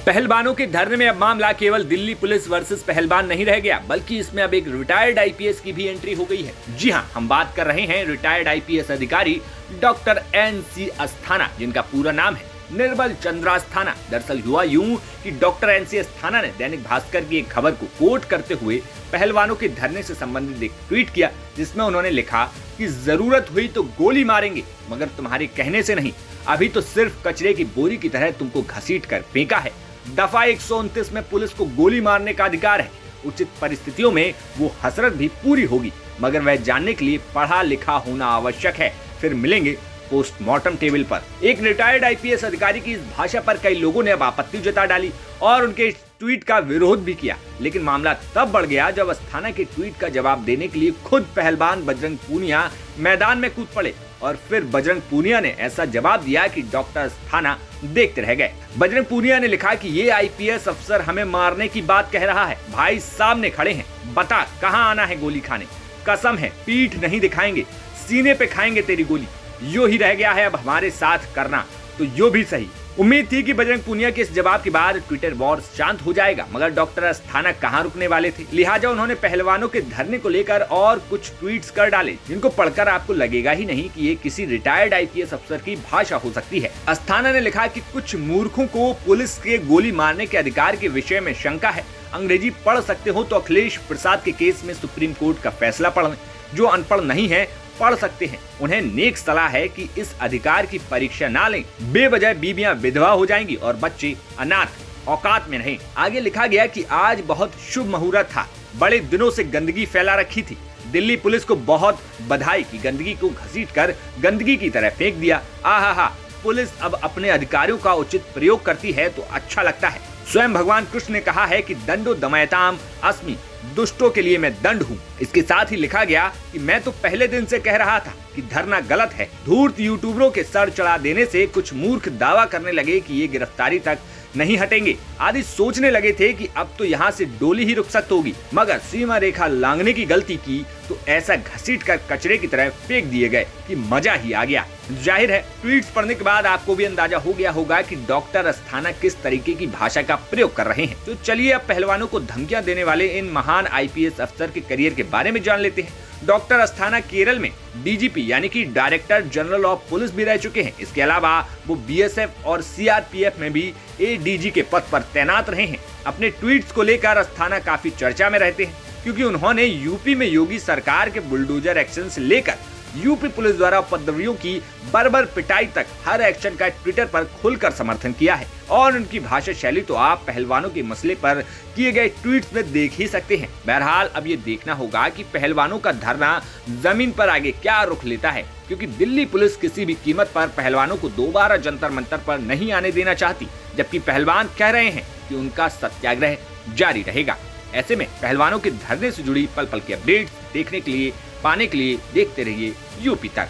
पहलवानों के धरने में अब मामला केवल दिल्ली पुलिस वर्सेस पहलवान नहीं रह गया, बल्कि इसमें अब एक रिटायर्ड आईपीएस की भी एंट्री हो गई है। जी हां, हम बात कर रहे हैं रिटायर्ड आईपीएस अधिकारी डॉक्टर एनसी अस्थाना, जिनका पूरा नाम है निर्मल चंद्र अस्थाना। दरअसल हुआ यूं कि डॉक्टर एनसी अस्थाना ने दैनिक भास्कर की एक खबर को कोट करते हुए पहलवानों के धरने से संबंधित एक ट्वीट किया, जिसमें उन्होंने लिखा कि जरूरत हुई तो गोली मारेंगे, मगर तुम्हारे कहने से नहीं। अभी तो सिर्फ कचरे की बोरी की तरह तुमको घसीट कर फेंका है। दफा 129 में पुलिस को गोली मारने का अधिकार है। उचित परिस्थितियों में वो हसरत भी पूरी होगी, मगर वह जानने के लिए पढ़ा लिखा होना आवश्यक है। फिर मिलेंगे पोस्टमार्टम टेबल पर। एक रिटायर्ड आईपीएस अधिकारी की इस भाषा पर कई लोगों ने अब आपत्ति जता डाली और उनके इस ट्वीट का विरोध भी किया, लेकिन मामला तब बढ़ गया जब अस्थाना के ट्वीट का जवाब देने के लिए खुद पहलवान बजरंग पूनिया मैदान में कूद पड़े और फिर बजरंग पूनिया ने ऐसा जवाब दिया कि डॉक्टर अस्थाना देखते रह गए। बजरंग पूनिया ने लिखा कि ये आईपीएस अफसर हमें मारने की बात कह रहा है। भाई सामने खड़े हैं, बता कहां आना है गोली खाने। कसम है पीठ नहीं दिखाएंगे, सीने पे खाएंगे तेरी गोली। यो ही रह गया है अब हमारे साथ करना, तो यो भी सही। उम्मीद थी कि बजरंग पूनिया के इस जवाब के बाद ट्विटर वॉर शांत हो जाएगा, मगर डॉक्टर अस्थाना कहां रुकने वाले थे। लिहाजा उन्होंने पहलवानों के धरने को लेकर और कुछ ट्वीट्स कर डाले, जिनको पढ़कर आपको लगेगा ही नहीं कि ये किसी रिटायर्ड आईपीएस अफसर की भाषा हो सकती है। अस्थाना ने लिखा कि कुछ मूर्खों को पुलिस के गोली मारने के अधिकार के विषय में शंका है। अंग्रेजी पढ़ सकते हो तो अखिलेश प्रसाद के केस में सुप्रीम कोर्ट का फैसला पढ़ लें। जो अनपढ़ नहीं है पढ़ सकते हैं। उन्हें नेक सलाह है कि इस अधिकार की परीक्षा ना लें। बेवजह बीबियां विधवा हो जाएंगी और बच्चे अनाथ औकात में नहीं। आगे लिखा गया कि आज बहुत शुभ मुहूर्त था। बड़े दिनों से गंदगी फैला रखी थी। दिल्ली पुलिस को बहुत बधाई कि गंदगी को घसीटकर गंदगी की तरह फेंक दिया। आहा, पुलिस अब अपने अधिकारियों का उचित प्रयोग करती है तो अच्छा लगता है। स्वयं भगवान कृष्ण ने कहा है कि दंडो दमयताम अस्मि, दुष्टों के लिए मैं दंड हूँ। इसके साथ ही लिखा गया कि मैं तो पहले दिन से कह रहा था कि धरना गलत है। धूर्त यूट्यूबरों के सर चढ़ा देने से कुछ मूर्ख दावा करने लगे कि ये गिरफ्तारी तक नहीं हटेंगे। आदि सोचने लगे थे कि अब तो यहाँ से डोली ही रुखसत होगी, मगर सीमा रेखा लांघने की गलती की तो ऐसा घसीट कर कचरे की तरह फेंक दिए गए कि मजा ही आ गया। जाहिर है ट्वीट्स पढ़ने के बाद आपको भी अंदाजा हो गया होगा कि डॉक्टर अस्थाना किस तरीके की भाषा का प्रयोग कर रहे हैं। तो चलिए अब पहलवानों को धमकियां देने वाले इन महान आईपीएस अफसर के करियर के बारे में जान लेते हैं। डॉक्टर अस्थाना केरल में डीजीपी यानी कि डायरेक्टर जनरल ऑफ पुलिस भी रह चुके हैं। इसके अलावा वो बीएसएफ और सीआरपीएफ में भी एडीजी के पद पर तैनात रहे हैं। अपने ट्वीट्स को लेकर अस्थाना काफी चर्चा में रहते हैं, क्योंकि उन्होंने यूपी में योगी सरकार के बुलडोजर एक्शन से लेकर यूपी पुलिस द्वारा उपद्रवियों की बर्बर पिटाई तक हर एक्शन का ट्विटर पर खुलकर समर्थन किया है। और उनकी भाषा शैली तो आप पहलवानों के मसले पर किए गए ट्वीट्स में देख ही सकते हैं। बहरहाल अब ये देखना होगा कि पहलवानों का धरना जमीन पर आगे क्या रुख लेता है, क्योंकि दिल्ली पुलिस किसी भी कीमत पर पहलवानों को दोबारा जंतर मंतर पर नहीं आने देना चाहती, जबकि पहलवान कह रहे हैं कि उनका सत्याग्रह जारी रहेगा। ऐसे में पहलवानों के धरने से जुड़ी पल पल की अपडेट्स पाने के लिए देखते रहिए यूपी तक।